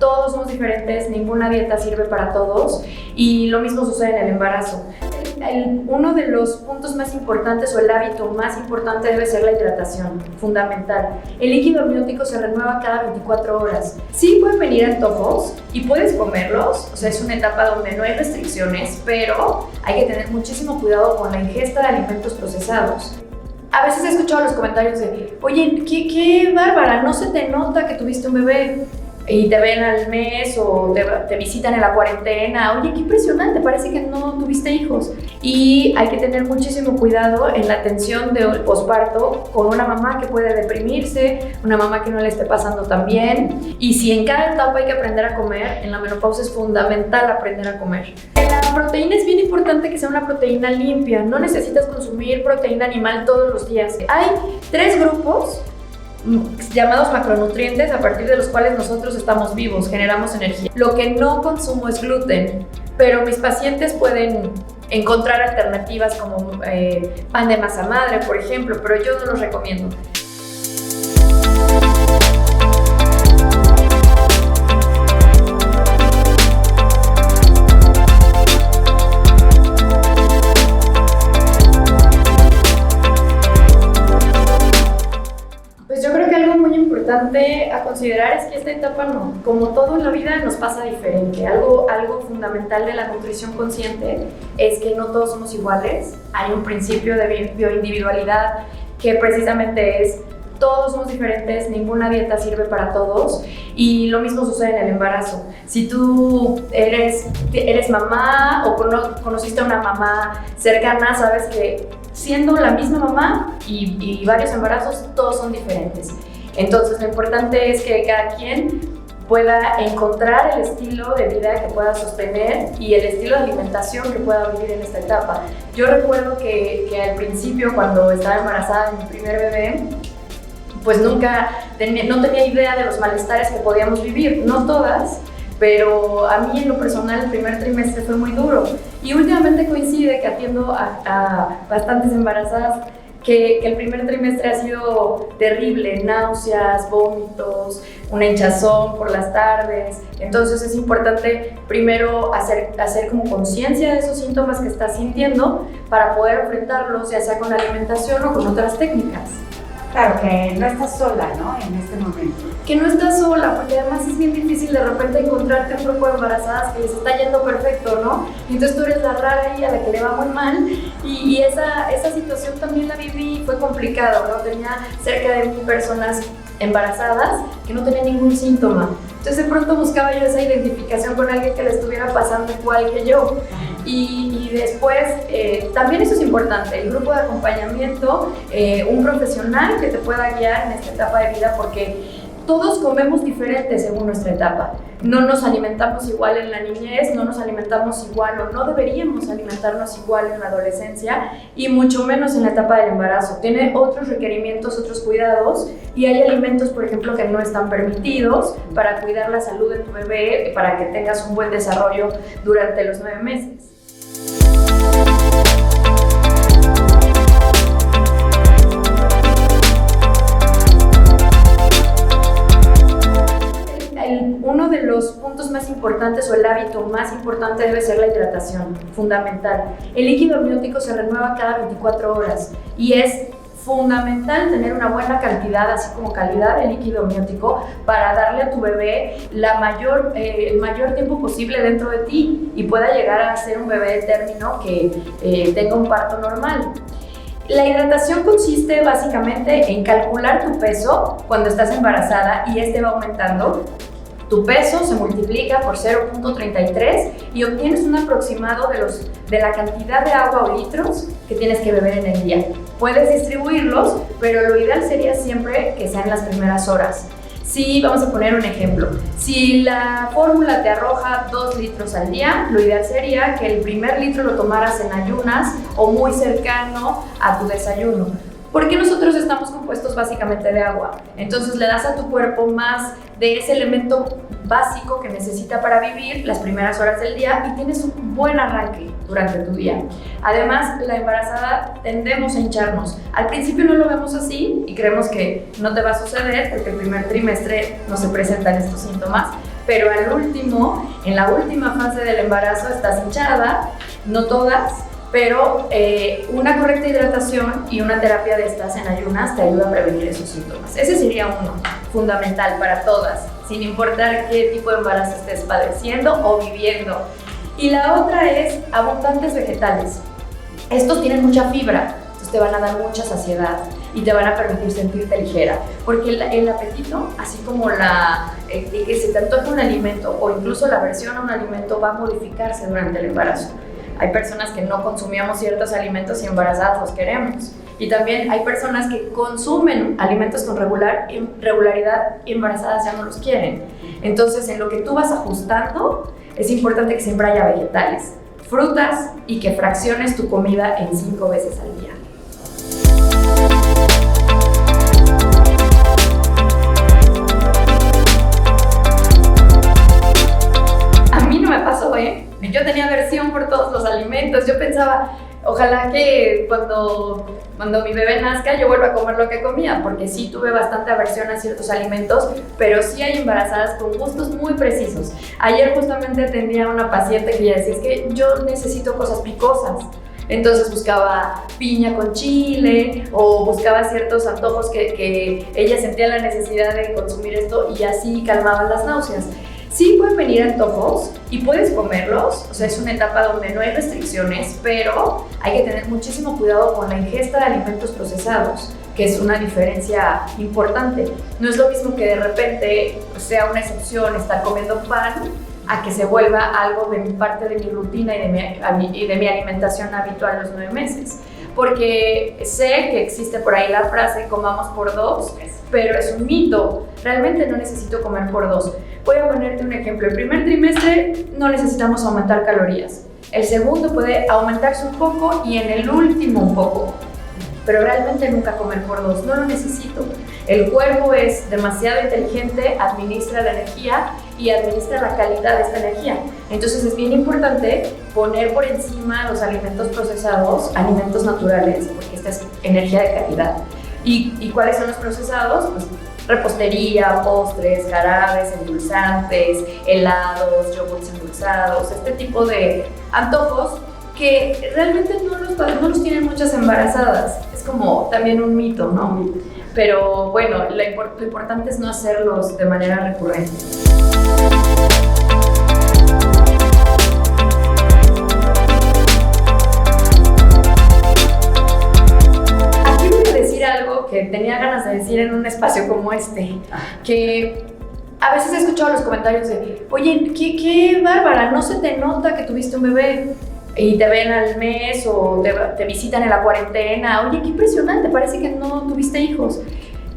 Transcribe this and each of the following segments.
Todos somos diferentes, ninguna dieta sirve para todos y lo mismo sucede en el embarazo. Uno de los puntos más importantes o el hábito más importante debe ser la hidratación, fundamental. El líquido amniótico se renueva cada 24 horas. Sí pueden venir antojos y puedes comerlos, o sea, es una etapa donde no hay restricciones, pero hay que tener muchísimo cuidado con la ingesta de alimentos procesados. A veces he escuchado los comentarios de, oye, qué bárbara, no se te nota que tuviste un bebé. Y te ven al mes o te visitan en la cuarentena. Oye, qué impresionante, parece que no tuviste hijos. Y hay que tener muchísimo cuidado en la atención del posparto con una mamá que puede deprimirse, una mamá que no le esté pasando tan bien. Y si en cada etapa hay que aprender a comer, en la menopausia es fundamental aprender a comer. La proteína es bien importante que sea una proteína limpia. No necesitas consumir proteína animal todos los días. Hay 3 grupos llamados macronutrientes a partir de los cuales nosotros estamos vivos, generamos energía. Lo que no consumo es gluten, pero mis pacientes pueden encontrar alternativas como pan de masa madre, por ejemplo, pero yo no los recomiendo. A considerar es que esta etapa no, como todo en la vida nos pasa diferente. Algo fundamental de la nutrición consciente es que no todos somos iguales. Hay un principio de bioindividualidad que precisamente es todos somos diferentes, ninguna dieta sirve para todos y lo mismo sucede en el embarazo. Si tú eres mamá o conociste a una mamá cercana, sabes que siendo la misma mamá y varios embarazos, todos son diferentes. Entonces lo importante es que cada quien pueda encontrar el estilo de vida que pueda sostener y el estilo de alimentación que pueda vivir en esta etapa. Yo recuerdo que al principio, cuando estaba embarazada de mi primer bebé, pues no tenía idea de los malestares que podíamos vivir, no todas, pero a mí en lo personal el primer trimestre fue muy duro y últimamente coincide que atiendo a bastantes embarazadas que el primer trimestre ha sido terrible, náuseas, vómitos, una hinchazón por las tardes. Entonces es importante primero hacer como conciencia de esos síntomas que estás sintiendo para poder enfrentarlos, ya sea con la alimentación o con otras técnicas. Claro, que no estás sola, ¿no? En este momento. Que no estás sola, porque además es bien difícil de repente encontrarte un grupo de embarazadas que les está yendo perfecto, ¿no? Y entonces tú eres la rara ahí a la que le va muy mal y esa situación también la viví y fue complicado, ¿no? Tenía cerca de 1000 personas embarazadas que no tenían ningún síntoma. Entonces de pronto buscaba yo esa identificación con alguien que le estuviera pasando igual que yo. Y después, también eso es importante, el grupo de acompañamiento, un profesional que te pueda guiar en esta etapa de vida, porque todos comemos diferente según nuestra etapa. No nos alimentamos igual en la niñez, no nos alimentamos igual o no deberíamos alimentarnos igual en la adolescencia y mucho menos en la etapa del embarazo. Tiene otros requerimientos, otros cuidados y hay alimentos, por ejemplo, que no están permitidos para cuidar la salud de tu bebé, para que tengas un buen desarrollo durante los 9 meses. Uno de los puntos más importantes o el hábito más importante debe ser la hidratación, fundamental. El líquido amniótico se renueva cada 24 horas y es fundamental tener una buena cantidad, así como calidad de líquido amniótico para darle a tu bebé el mayor tiempo posible dentro de ti y pueda llegar a ser un bebé de término que tenga un parto normal. La hidratación consiste básicamente en calcular tu peso cuando estás embarazada y este va aumentando. Tu peso se multiplica por 0.33 y obtienes un aproximado de la cantidad de agua o litros que tienes que beber en el día. Puedes distribuirlos, pero lo ideal sería siempre que sean las primeras horas. Si, vamos a poner un ejemplo, si la fórmula te arroja 2 litros al día, lo ideal sería que el primer litro lo tomaras en ayunas o muy cercano a tu desayuno. Porque nosotros estamos compuestos básicamente de agua, entonces le das a tu cuerpo más de ese elemento básico que necesita para vivir las primeras horas del día y tienes un buen arranque durante tu día. Además, la embarazada tendemos a hincharnos. Al principio no lo vemos así y creemos que no te va a suceder porque el primer trimestre no se presentan estos síntomas, pero al último, en la última fase del embarazo estás hinchada, no todas, pero una correcta hidratación y una terapia de estas en ayunas te ayuda a prevenir esos síntomas. Ese sería uno, fundamental para todas, sin importar qué tipo de embarazo estés padeciendo o viviendo. Y la otra es abundantes vegetales. Estos tienen mucha fibra, entonces te van a dar mucha saciedad y te van a permitir sentirte ligera, porque el apetito, así como que se te antoje un alimento o incluso la aversión a un alimento, va a modificarse durante el embarazo. Hay personas que no consumíamos ciertos alimentos y embarazadas los queremos. Y también hay personas que consumen alimentos con regularidad y embarazadas ya no los quieren. Entonces, en lo que tú vas ajustando, es importante que siempre haya vegetales, frutas y que fracciones tu comida en 5 veces al día. A mí no me pasó, yo tenía aversión por todos los alimentos. Yo pensaba, ojalá que cuando mi bebé nazca yo vuelva a comer lo que comía, porque sí tuve bastante aversión a ciertos alimentos, pero sí hay embarazadas con gustos muy precisos. Ayer justamente atendía a una paciente que ella decía, es que yo necesito cosas picosas. Entonces buscaba piña con chile o buscaba ciertos antojos que ella sentía la necesidad de consumir esto y así calmaban las náuseas. Sí pueden venir antojos y puedes comerlos, o sea, es una etapa donde no hay restricciones, pero hay que tener muchísimo cuidado con la ingesta de alimentos procesados, que es una diferencia importante. No es lo mismo que de repente sea una excepción estar comiendo pan a que se vuelva algo de parte de mi rutina y de mi alimentación habitual los 9 meses. Porque sé que existe por ahí la frase comamos por 2, pero es un mito. Realmente no necesito comer por 2. Voy a ponerte un ejemplo. El primer trimestre no necesitamos aumentar calorías. El segundo puede aumentarse un poco y en el último un poco. Pero realmente nunca comer por 2. No lo necesito. El cuerpo es demasiado inteligente, administra la energía y administra la calidad de esta energía. Entonces es bien importante poner por encima los alimentos procesados, alimentos naturales, porque esta es energía de calidad. ¿Y cuáles son los procesados? Pues repostería, postres, jarabes, endulzantes, helados, yogurts endulzados, este tipo de antojos que realmente no los tienen muchas embarazadas. Es como también un mito, ¿no? Pero bueno, lo importante es no hacerlos de manera recurrente. Aquí voy a decir algo que tenía ganas de decir en un espacio como este, que a veces he escuchado los comentarios de, oye, qué bárbara, no se te nota que tuviste un bebé. Y te ven al mes o te visitan en la cuarentena. Oye, qué impresionante, parece que no tuviste hijos.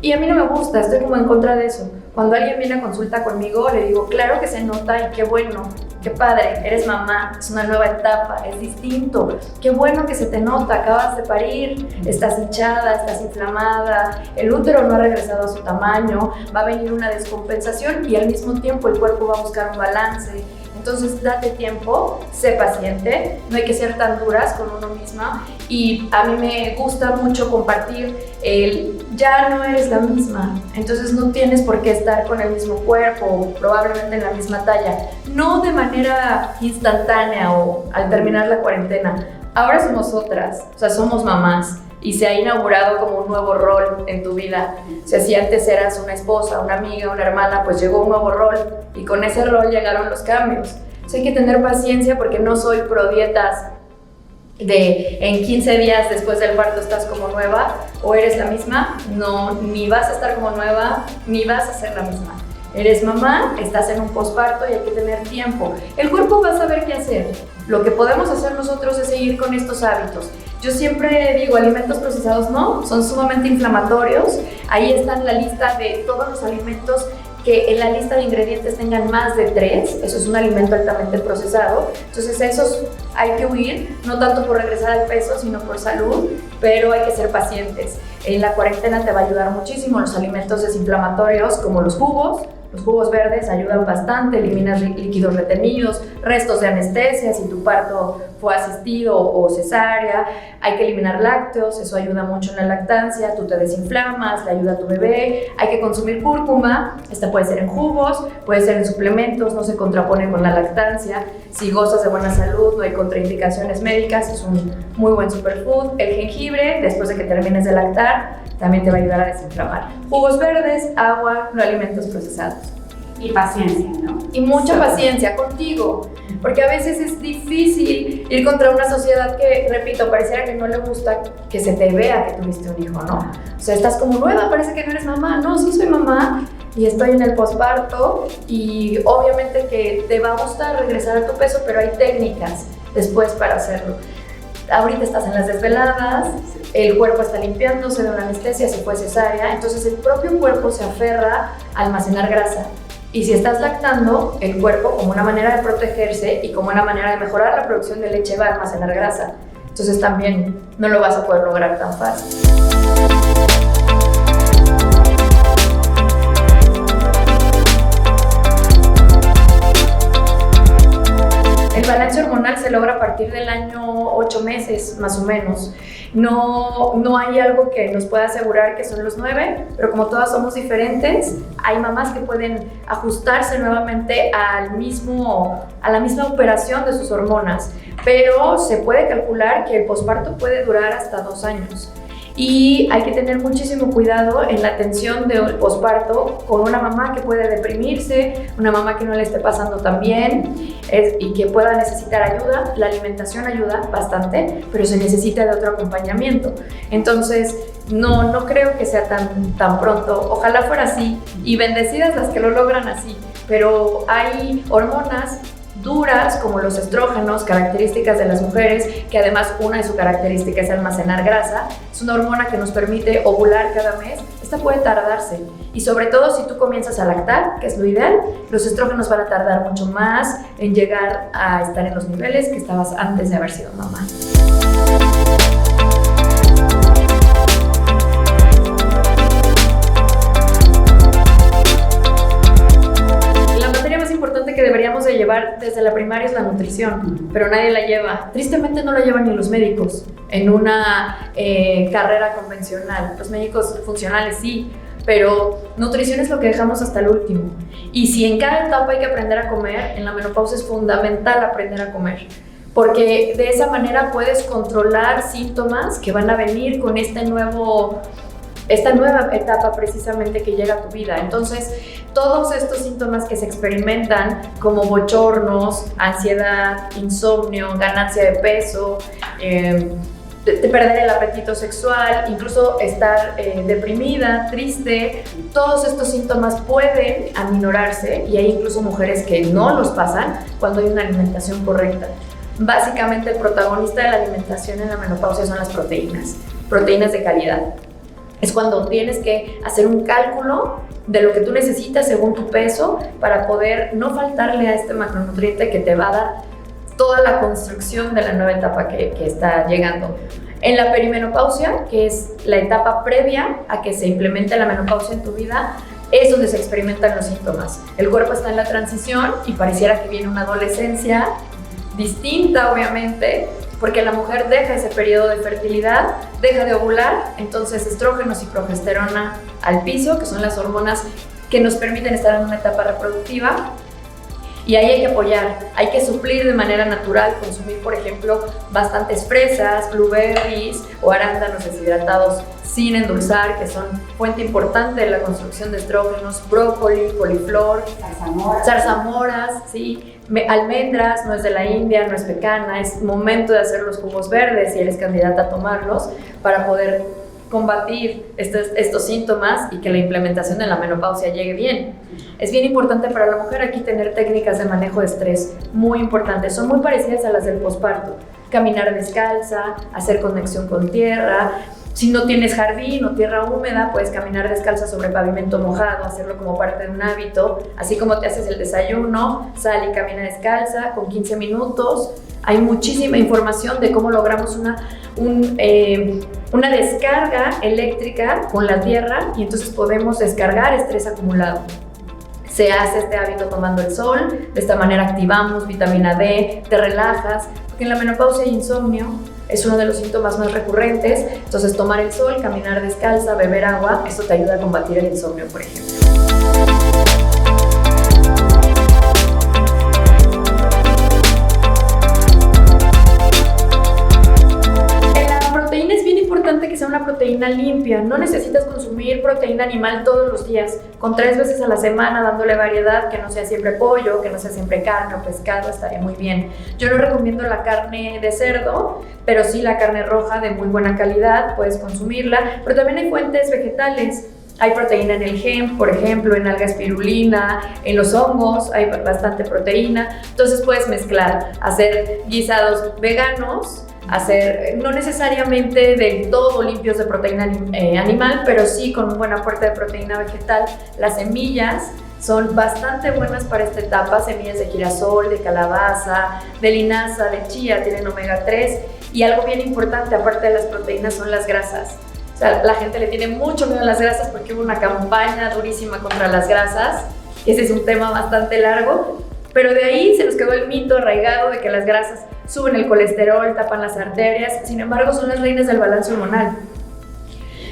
Y a mí no me gusta, estoy como en contra de eso. Cuando alguien viene a consulta conmigo, le digo, claro que se nota y qué bueno, qué padre, eres mamá, es una nueva etapa, es distinto. Qué bueno que se te nota, acabas de parir, estás hinchada, estás inflamada, el útero no ha regresado a su tamaño, va a venir una descompensación y al mismo tiempo el cuerpo va a buscar un balance. Entonces date tiempo, sé paciente, no hay que ser tan duras con uno misma y a mí me gusta mucho compartir ya no eres la misma, entonces no tienes por qué estar con el mismo cuerpo, probablemente en la misma talla, no de manera instantánea o al terminar la cuarentena, ahora somos otras, o sea, somos mamás. Y se ha inaugurado como un nuevo rol en tu vida. O sea, si antes eras una esposa, una amiga, una hermana, pues llegó un nuevo rol y con ese rol llegaron los cambios. Entonces hay que tener paciencia porque no soy pro dietas de en 15 días después del parto estás como nueva o eres la misma. No, ni vas a estar como nueva, ni vas a ser la misma. Eres mamá, estás en un posparto y hay que tener tiempo. El cuerpo va a saber qué hacer. Lo que podemos hacer nosotros es seguir con estos hábitos. Yo siempre digo, alimentos procesados no, son sumamente inflamatorios. Ahí está en la lista de todos los alimentos que en la lista de ingredientes tengan más de 3. Eso es un alimento altamente procesado. Entonces esos hay que huir, no tanto por regresar al peso, sino por salud, pero hay que ser pacientes. En la cuarentena te va a ayudar muchísimo los alimentos desinflamatorios como los jugos, Los jugos verdes ayudan bastante, eliminas líquidos retenidos, restos de anestesia si tu parto fue asistido o cesárea. Hay que eliminar lácteos, eso ayuda mucho en la lactancia, tú te desinflamas, le ayuda a tu bebé. Hay que consumir cúrcuma, esta puede ser en jugos, puede ser en suplementos, no se contrapone con la lactancia. Si gozas de buena salud, no hay contraindicaciones médicas, es un muy buen superfood. El jengibre, después de que termines de lactar, también te va a ayudar a desinflamar. Jugos verdes, agua, no alimentos procesados. Y paciencia, ¿no? Y mucha paciencia contigo, porque a veces es difícil ir contra una sociedad que, repito, pareciera que no le gusta que se te vea que tuviste un hijo, ¿no? O sea, estás como nueva, parece que no eres mamá. No, sí soy mamá y estoy en el posparto y obviamente que te va a gustar regresar a tu peso, pero hay técnicas después para hacerlo. Ahorita estás en las desveladas, el cuerpo está limpiándose de una anestesia si fue cesárea, entonces el propio cuerpo se aferra a almacenar grasa. Y si estás lactando, el cuerpo, como una manera de protegerse y como una manera de mejorar la producción de leche, va a almacenar grasa. Entonces también no lo vas a poder lograr tan fácil. El balance hormonal se logra a partir del año 8 meses, más o menos. No hay algo que nos pueda asegurar que son los 9, pero como todas somos diferentes, hay mamás que pueden ajustarse nuevamente a la misma operación de sus hormonas, pero se puede calcular que el posparto puede durar hasta 2 años. Y hay que tener muchísimo cuidado en la atención del posparto con una mamá que puede deprimirse, una mamá que no le esté pasando tan bien y que pueda necesitar ayuda. La alimentación ayuda bastante, pero se necesita de otro acompañamiento. Entonces, no creo que sea tan pronto. Ojalá fuera así y bendecidas las que lo logran así, pero hay hormonas duras como los estrógenos, características de las mujeres, que además una de sus características es almacenar grasa. Es una hormona que nos permite ovular cada mes. Esta puede tardarse y sobre todo si tú comienzas a lactar, que es lo ideal, los estrógenos van a tardar mucho más en llegar a estar en los niveles que estabas antes de haber sido mamá. Que deberíamos de llevar desde la primaria es la nutrición, pero nadie la lleva. Tristemente no la llevan ni los médicos en una carrera convencional. Los médicos funcionales sí, pero nutrición es lo que dejamos hasta el último. Y si en cada etapa hay que aprender a comer, en la menopausia es fundamental aprender a comer, porque de esa manera puedes controlar síntomas que van a venir con esta nueva etapa precisamente que llega a tu vida. Entonces, todos estos síntomas que se experimentan como bochornos, ansiedad, insomnio, ganancia de peso, de perder el apetito sexual, incluso estar deprimida, triste, todos estos síntomas pueden aminorarse y hay incluso mujeres que no los pasan cuando hay una alimentación correcta. Básicamente el protagonista de la alimentación en la menopausia son las proteínas de calidad. Es cuando tienes que hacer un cálculo de lo que tú necesitas según tu peso para poder no faltarle a este macronutriente que te va a dar toda la construcción de la nueva etapa que está llegando. En la perimenopausia, que es la etapa previa a que se implemente la menopausia en tu vida, es donde se experimentan los síntomas. El cuerpo está en la transición y pareciera que viene una adolescencia distinta, obviamente, porque la mujer deja ese periodo de fertilidad, deja de ovular, entonces estrógenos y progesterona al piso, que son las hormonas que nos permiten estar en una etapa reproductiva. Y ahí hay que apoyar, hay que suplir de manera natural, consumir, por ejemplo, bastantes fresas, blueberries o arándanos deshidratados sin endulzar, que son fuente importante de la construcción de estrógenos, brócoli, coliflor, zarzamoras, sí. Almendras, no es de la India, no es pecana, es momento de hacer los jugos verdes si eres candidata a tomarlos para poder combatir estos síntomas y que la implementación de la menopausia llegue bien. Es bien importante para la mujer aquí tener técnicas de manejo de estrés muy importantes, son muy parecidas a las del posparto. Caminar descalza, hacer conexión con tierra. Si no tienes jardín o tierra húmeda, puedes caminar descalza sobre pavimento mojado, hacerlo como parte de un hábito. Así como te haces el desayuno, sal y camina descalza con 15 minutos. Hay muchísima información de cómo logramos una descarga eléctrica con la tierra y entonces podemos descargar estrés acumulado. se hace este hábito tomando el sol. De esta manera activamos vitamina D, te relajas, porque en la menopausia hay insomnio, es uno de los síntomas más recurrentes. Entonces tomar el sol, caminar descalza, beber agua, esto te ayuda a combatir el insomnio, por ejemplo. Que sea una proteína limpia, no necesitas consumir proteína animal todos los días, con 3 veces a la semana dándole variedad, que no sea siempre pollo, que no sea siempre carne o pescado, estaría muy bien. Yo no recomiendo la carne de cerdo, pero sí la carne roja de muy buena calidad, puedes consumirla, pero también hay fuentes vegetales. Hay proteína en el hemp, por ejemplo, en alga espirulina, en los hongos hay bastante proteína, entonces puedes mezclar, hacer guisados veganos, hacer no necesariamente del todo limpios de proteína animal, pero sí con un buen aporte de proteína vegetal. Las semillas son bastante buenas para esta etapa, semillas de girasol, de calabaza, de linaza, de chía, tienen omega 3, y algo bien importante aparte de las proteínas son las grasas. O sea, la gente le tiene mucho miedo a las grasas porque hubo una campaña durísima contra las grasas, y ese es un tema bastante largo, pero de ahí se nos quedó el mito arraigado de que las grasas suben el colesterol, tapan las arterias. Sin embargo, son las reinas del balance hormonal.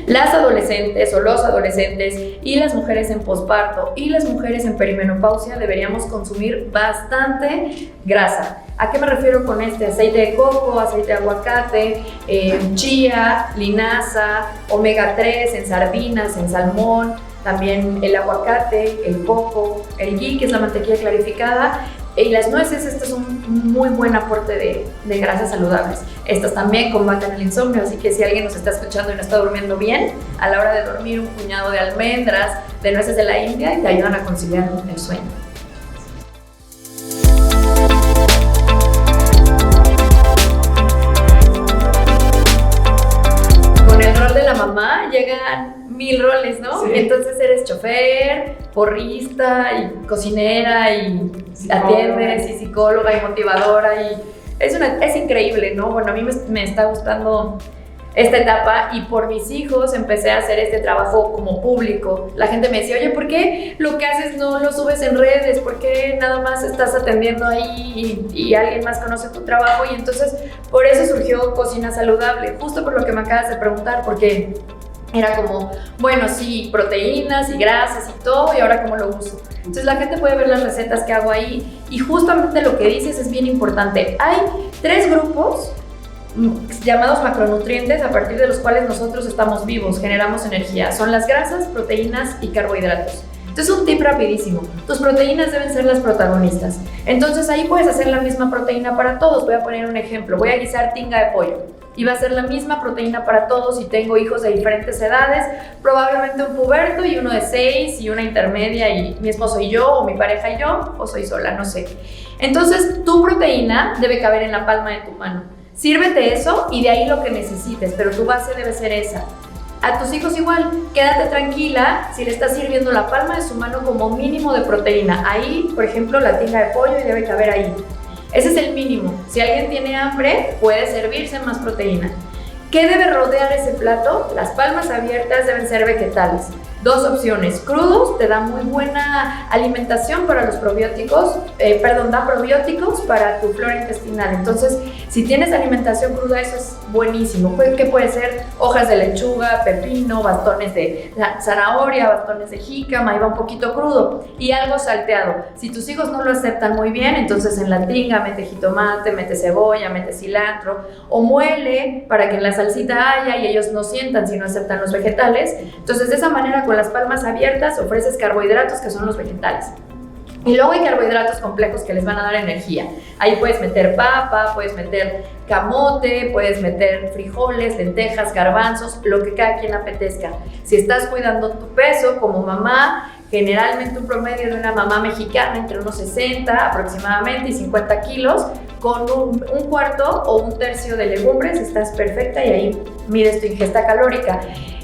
Las adolescentes o los adolescentes y las mujeres en posparto y las mujeres en perimenopausia deberíamos consumir bastante grasa. ¿A qué me refiero con este? Aceite de coco, aceite de aguacate, chía, linaza, omega 3 en sardinas, en salmón, también el aguacate, el coco, el ghee, que es la mantequilla clarificada, y las nueces. Este es un muy buen aporte de grasas saludables. Estas también combaten el insomnio, así que si alguien nos está escuchando y no está durmiendo bien, a la hora de dormir un puñado de almendras, de nueces de la India, y te ayudan a conciliar el sueño. Con el rol de la mamá llegan 1000 roles, ¿no? Sí. Entonces eres chofer, porrista y cocinera y atiendes y psicóloga y motivadora, y es increíble, ¿no? Bueno, a mí me está gustando esta etapa, y por mis hijos empecé a hacer este trabajo como público. La gente me decía, oye, ¿por qué lo que haces no lo subes en redes? ¿Por qué nada más estás atendiendo ahí y alguien más conoce tu trabajo? Y entonces por eso surgió Cocina Saludable, justo por lo que me acabas de preguntar, porque era como, bueno, sí, proteínas y grasas y todo, y ahora ¿cómo lo uso? Entonces la gente puede ver las recetas que hago ahí, y justamente lo que dices es bien importante. Hay 3 grupos llamados macronutrientes a partir de los cuales nosotros estamos vivos, generamos energía. Son las grasas, proteínas y carbohidratos. Entonces, un tip rapidísimo: tus proteínas deben ser las protagonistas. Entonces ahí puedes hacer la misma proteína para todos. Voy a poner un ejemplo, voy a guisar tinga de pollo y va a ser la misma proteína para todos. Y tengo hijos de diferentes edades, probablemente un puberto y uno de 6 y una intermedia, y mi esposo y yo, o mi pareja y yo, o soy sola, no sé. Entonces tu proteína debe caber en la palma de tu mano. Sírvete eso y de ahí lo que necesites, pero tu base debe ser esa. A tus hijos igual, quédate tranquila si le estás sirviendo la palma de su mano como mínimo de proteína. Ahí, por ejemplo, la tinga de pollo debe caber ahí. Ese es el mínimo. Si alguien tiene hambre, puede servirse más proteína. ¿Qué debe rodear ese plato? Las palmas abiertas deben ser vegetales. 2 opciones: crudos, te da muy buena alimentación para los probióticos, da probióticos para tu flora intestinal. Entonces, si tienes alimentación cruda, eso es buenísimo. ¿Qué puede ser? Hojas de lechuga, pepino, bastones de zanahoria, bastones de jícama, y va un poquito crudo. Y algo salteado. Si tus hijos no lo aceptan muy bien, entonces en la tinga mete jitomate, mete cebolla, mete cilantro, o muele para que en la salsita haya y ellos no sientan si no aceptan los vegetales. Entonces, de esa manera, con las palmas abiertas ofreces carbohidratos, que son los vegetales. Y luego hay carbohidratos complejos que les van a dar energía. Ahí puedes meter papa, puedes meter camote, puedes meter frijoles, lentejas, garbanzos, lo que cada quien apetezca. Si estás cuidando tu peso como mamá, generalmente un promedio de una mamá mexicana entre unos 60 aproximadamente y 50 kilos, con un cuarto o un tercio de legumbres estás perfecta, y ahí mides tu ingesta calórica.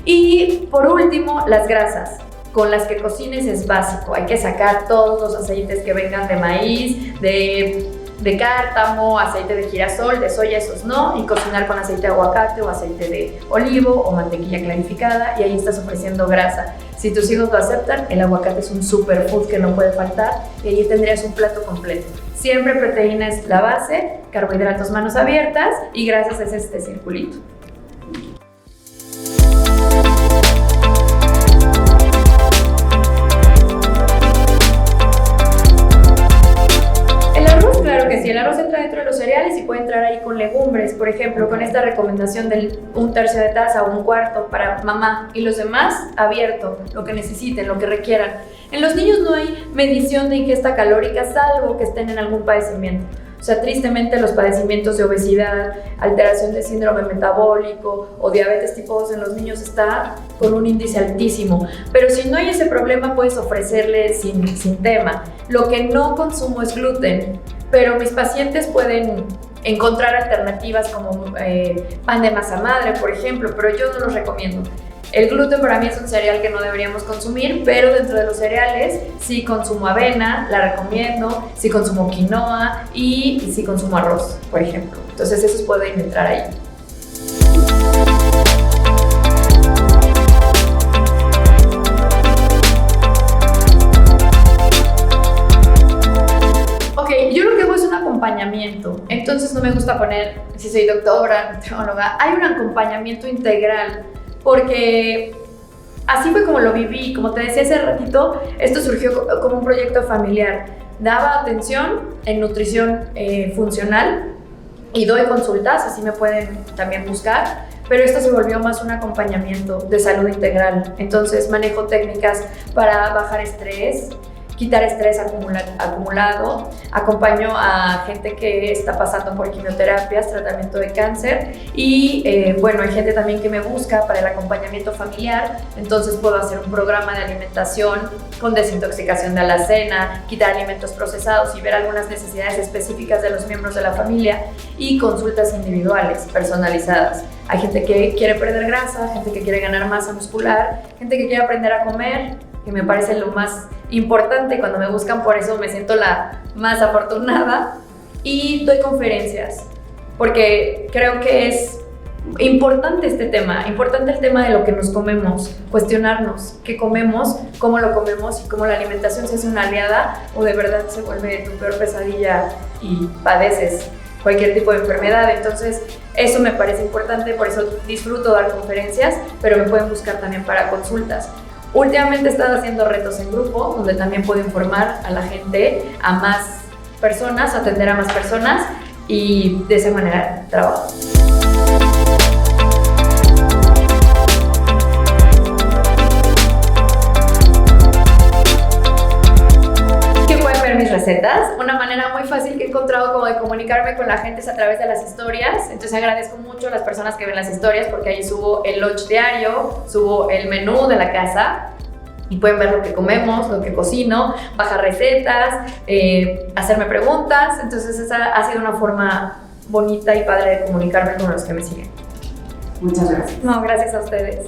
Y por último, las grasas con las que cocines es básico. Hay que sacar todos los aceites que vengan de maíz, de de cártamo, aceite de girasol, de soya, esos no, y cocinar con aceite de aguacate o aceite de olivo o mantequilla clarificada, y ahí estás ofreciendo grasa. Si tus hijos lo aceptan, el aguacate es un superfood que no puede faltar, y allí tendrías un plato completo. Siempre proteína es la base, carbohidratos manos abiertas y grasas es este circulito. Claro que sí, el arroz entra dentro de los cereales y puede entrar ahí con legumbres, por ejemplo, con esta recomendación del 1/3 de taza o 1/4 para mamá, y los demás abierto, lo que necesiten, lo que requieran. En los niños no hay medición de ingesta calórica, salvo que estén en algún padecimiento. O sea, tristemente los padecimientos de obesidad, alteración del síndrome metabólico o diabetes tipo 2 en los niños está con un índice altísimo. Pero si no hay ese problema, puedes ofrecerle sin tema. Lo que no consumo es gluten, pero mis pacientes pueden encontrar alternativas como pan de masa madre, por ejemplo, pero yo no los recomiendo. El gluten para mí es un cereal que no deberíamos consumir, pero dentro de los cereales sí consumo avena, la recomiendo, sí consumo quinoa y sí consumo arroz, por ejemplo. Entonces esos pueden entrar ahí. Ok, yo lo que hago es un acompañamiento, entonces no me gusta poner, si soy doctora, nutrióloga, hay un acompañamiento integral. Porque así fue como lo viví, como te decía hace ratito, esto surgió como un proyecto familiar. Daba atención en nutrición funcional y doy consultas, así me pueden también buscar, pero esto se volvió más un acompañamiento de salud integral. Entonces manejo técnicas para bajar estrés, quitar estrés acumulado, acompaño a gente que está pasando por quimioterapias, tratamiento de cáncer y bueno, hay gente también que me busca para el acompañamiento familiar, entonces puedo hacer un programa de alimentación con desintoxicación de alacena, quitar alimentos procesados y ver algunas necesidades específicas de los miembros de la familia y consultas individuales, personalizadas. Hay gente que quiere perder grasa, gente que quiere ganar masa muscular, gente que quiere aprender a comer, que me parece lo más importante. Cuando me buscan, por eso me siento la más afortunada, y doy conferencias porque creo que es importante este tema, importante el tema de lo que nos comemos, cuestionarnos qué comemos, cómo lo comemos y cómo la alimentación se hace una aliada o de verdad se vuelve tu peor pesadilla y padeces cualquier tipo de enfermedad. Entonces eso me parece importante, por eso disfruto dar conferencias, pero me pueden buscar también para consultas. Últimamente he estado haciendo retos en grupo, donde también puedo informar a la gente, a más personas, atender a más personas, y de esa manera trabajo. ¿Qué pueden ver mis recetas? Una manera muy fácil que he encontrado como de comunicarme con la gente es a través de las historias. Entonces agradezco mucho a las personas que ven las historias, porque ahí subo el lunch diario, subo el menú de la casa y pueden ver lo que comemos, lo que cocino, bajar recetas, hacerme preguntas. Entonces esa ha sido una forma bonita y padre de comunicarme con los que me siguen. Muchas gracias. No, gracias a ustedes.